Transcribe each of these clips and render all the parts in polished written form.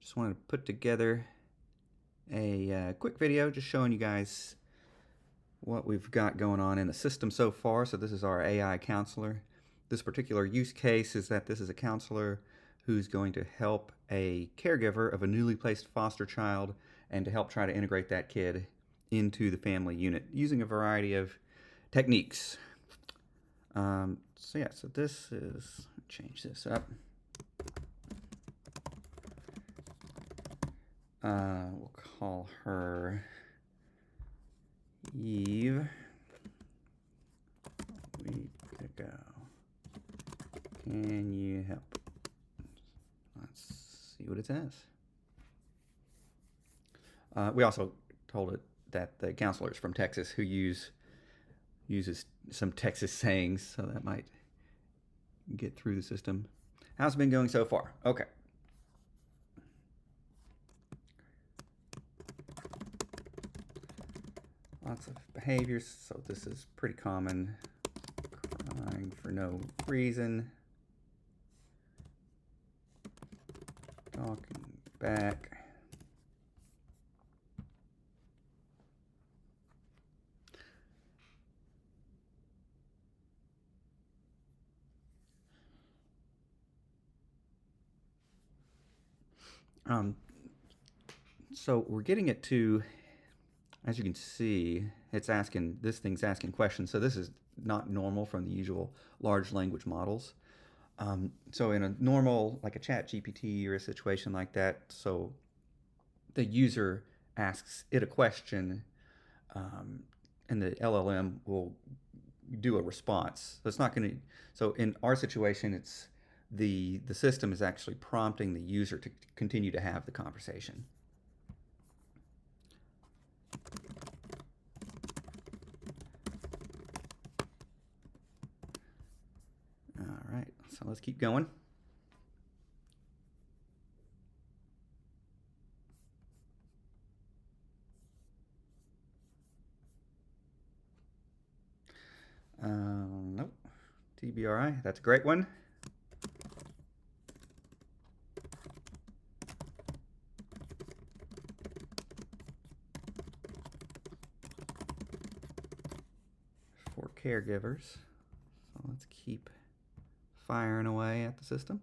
Just wanted to put together a quick video just showing you guys what we've got going on in the system so far. So this is our AI counselor. This particular use case is that this is a counselor who's going to help a caregiver of a newly placed foster child and to help try to integrate that kid into the family unit using a variety of techniques. So this is, change this up. We'll call her Eve. We gotta go. Can you help? Let's see what it says. We also told it that the counselor is from Texas who uses some Texas sayings, so that might get through the system. How's it been going so far? Okay. Lots of behaviors, so this is pretty common. Crying for no reason. Talking back. So we're getting it to, as you can see, this thing's asking questions. So this is not normal from the usual large language models. So in a normal, like a chat GPT or a situation like that, so the user asks it a question, and the LLM will do a response. So it's not going to, so in our situation, it's the system is actually prompting the user to continue to have the conversation. All right, so let's keep going. Nope, TBRI, that's a great one. For caregivers. So let's keep firing away at the system.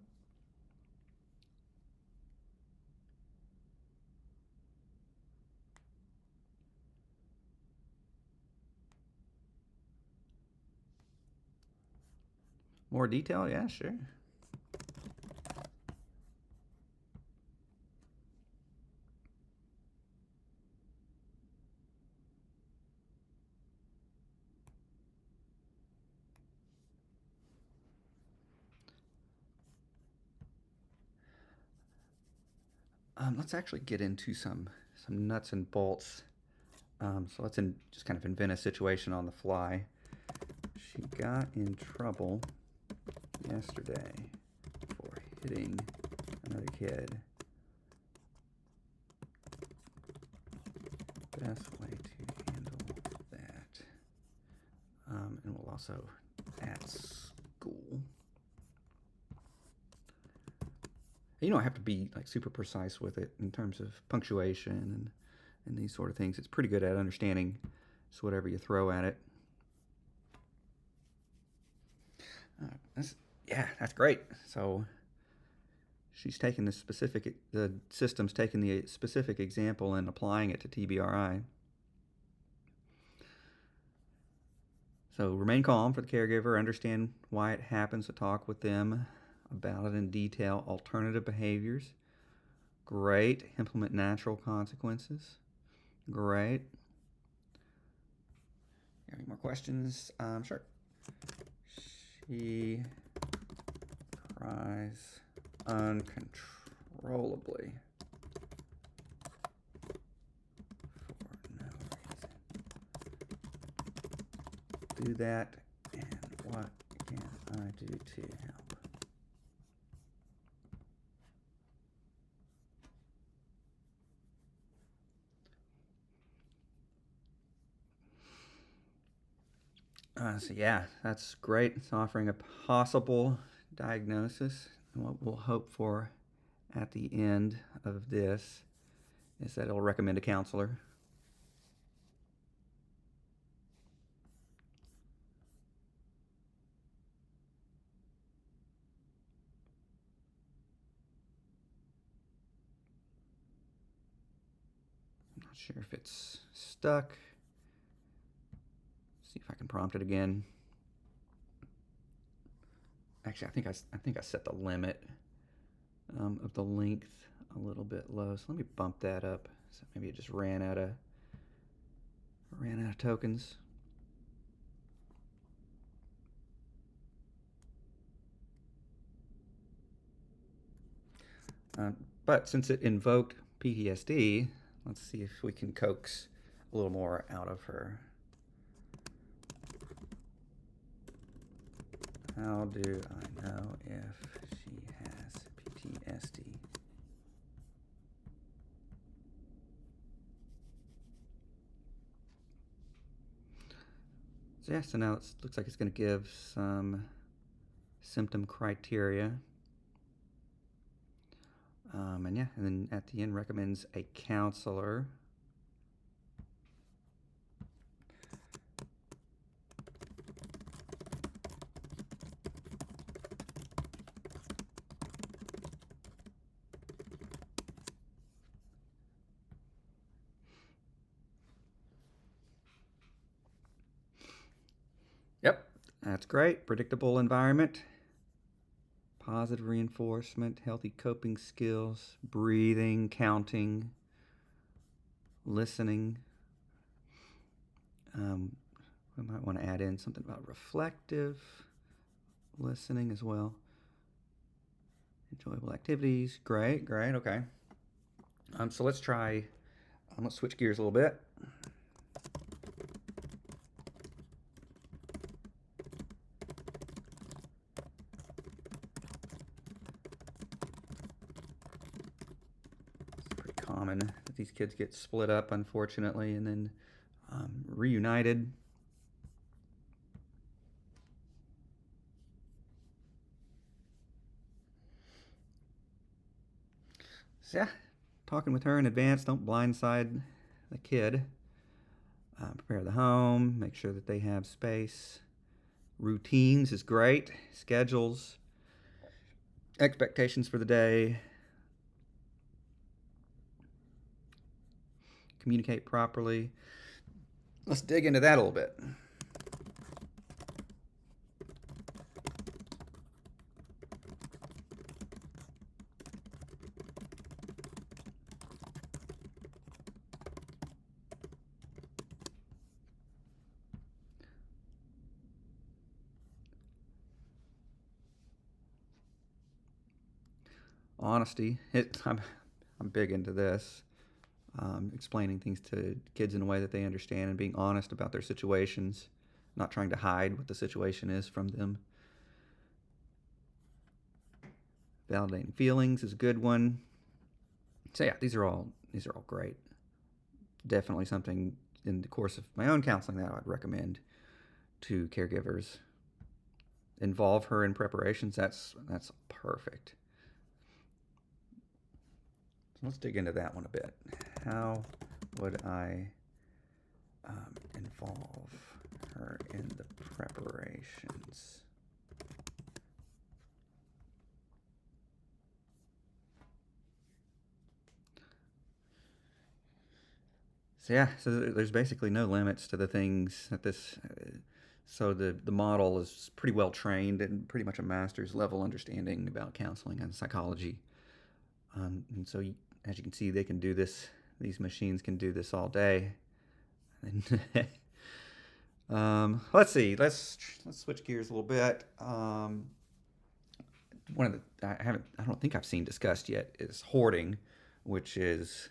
More detail? Yeah, sure. Let's actually get into some nuts and bolts. So let's just kind of invent a situation on the fly. She got in trouble yesterday for hitting another kid. Best way to handle that. And we'll also at school. You don't have to be like super precise with it in terms of punctuation and these sort of things. It's pretty good at understanding just whatever you throw at it. That's great. So she's taking the system's taking the specific example and applying it to TBRI. So remain calm for the caregiver, understand why it happens, to talk with them about it in detail. Alternative behaviors, great. Implement natural consequences, great. Got any more questions? Sure. She cries uncontrollably for no reason. Do that, and what can I do to help? So yeah, that's great. It's offering a possible diagnosis and what we'll hope for at the end of this is that it'll recommend a counselor. I'm not sure if it's stuck. See if I can prompt it again. Actually, I think I set the limit of the length a little bit low. So let me bump that up. So maybe it just ran out of tokens. But since it invoked PTSD, let's see if we can coax a little more out of her. How do I know if she has PTSD? So yeah, so now it looks like it's going to give some symptom criteria. And yeah, and then at the end recommends a counselor. Yep, that's great. Predictable environment, positive reinforcement, healthy coping skills, breathing, counting, listening. We might want to add in something about reflective listening as well. Enjoyable activities. Great, okay. So let's try, let's switch gears a little bit. It's pretty common that these kids get split up, unfortunately, and then reunited. So yeah, talking with her in advance. Don't blindside the kid. Prepare the home. Make sure that they have space. Routines is great. Schedules. Expectations for the day. Communicate properly. Let's dig into that a little bit. Honesty. I'm big into this. Explaining things to kids in a way that they understand and being honest about their situations, not trying to hide what the situation is from them. Validating feelings is a good one. So yeah, these are all great. Definitely something in the course of my own counseling that I would recommend to caregivers. Involve her in preparations. That's perfect. So let's dig into that one a bit. How would I involve her in the preparations? So yeah, so there's basically no limits to the things that this. So the model is pretty well trained and pretty much a master's level understanding about counseling and psychology. And so as you can see, they can do this. These machines can do this all day. And let's see. Let's switch gears a little bit. One of the I don't think I've seen discussed yet is hoarding, which is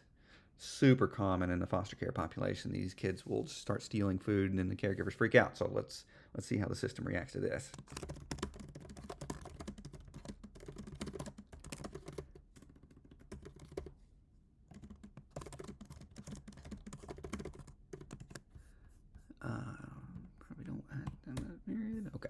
super common in the foster care population. These kids will start stealing food, and then the caregivers freak out. So let's see how the system reacts to this. Probably don't. I'm not married. Okay.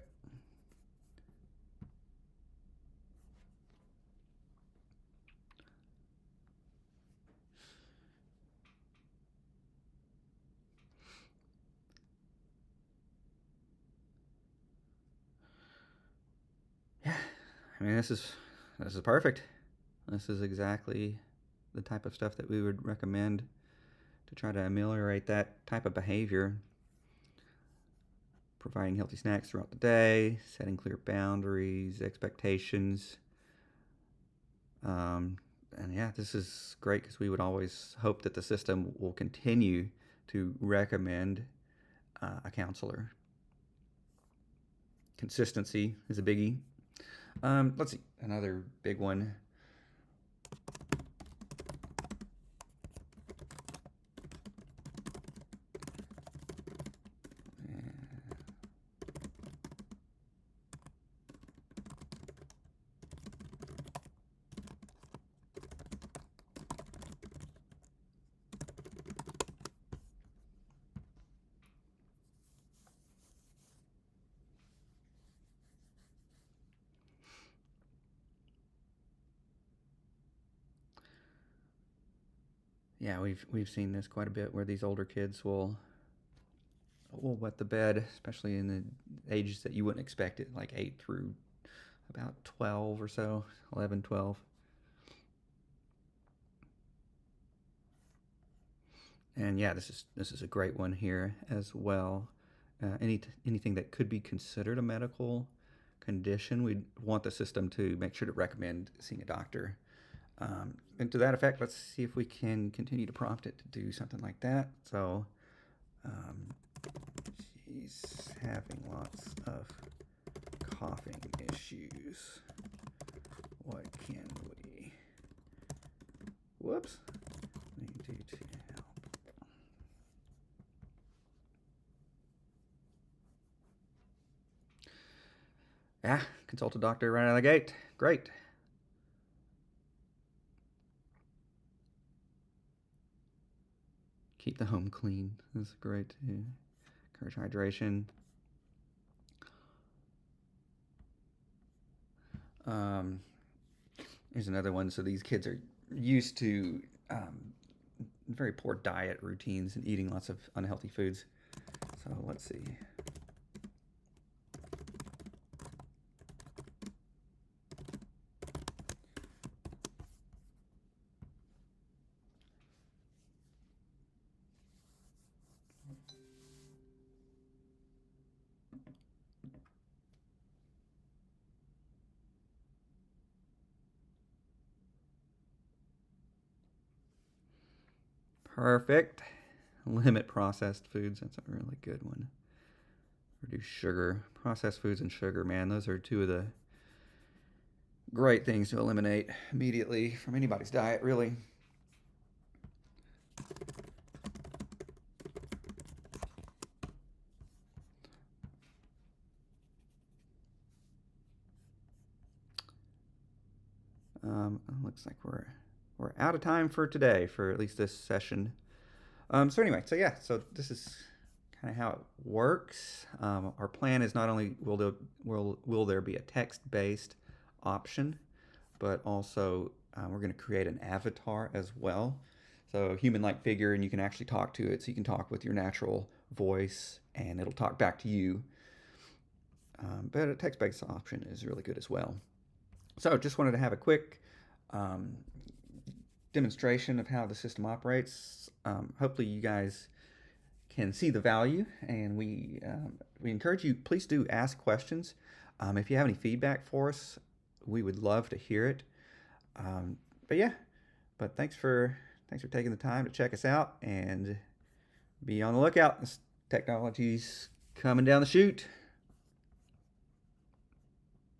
I mean, this is perfect. This is exactly the type of stuff that we would recommend to try to ameliorate that type of behavior. Providing healthy snacks throughout the day, setting clear boundaries, expectations. And yeah, this is great because we would always hope that the system will continue to recommend a counselor. Consistency is a biggie. Let's see, another big one. Yeah, we've seen this quite a bit where these older kids will wet the bed, especially in the ages that you wouldn't expect it, like 8 through about 12 or so, 11, 12. And yeah, this is a great one here as well. Anything that could be considered a medical condition, we'd want the system to make sure to recommend seeing a doctor. And to that effect, let's see if we can continue to prompt it to do something like that. So, she's having lots of coughing issues. What can we? Whoops. We do to help. Yeah, consult a doctor right out of the gate. Great. Keep the home clean. That's great too. Encourage hydration. Um, Here's another one. So these kids are used to very poor diet routines and eating lots of unhealthy foods. So let's see. Perfect. Limit processed foods. That's a really good one. Reduce sugar. Processed foods and sugar, man, those are two of the great things to eliminate immediately from anybody's diet, really. Looks like we're out of time for today, for at least this session. So anyway, so yeah, so this is kind of how it works. Our plan is not only will there be a text-based option, but also we're going to create an avatar as well. So a human-like figure, and you can actually talk to it. So you can talk with your natural voice, and it'll talk back to you. But a text-based option is really good as well. So just wanted to have a quick demonstration of how the system operates. Hopefully you guys can see the value, and we encourage you, please do ask questions. If you have any feedback for us, we would love to hear it. But yeah, but thanks for taking the time to check us out, and be on the lookout. This technology's coming down the chute.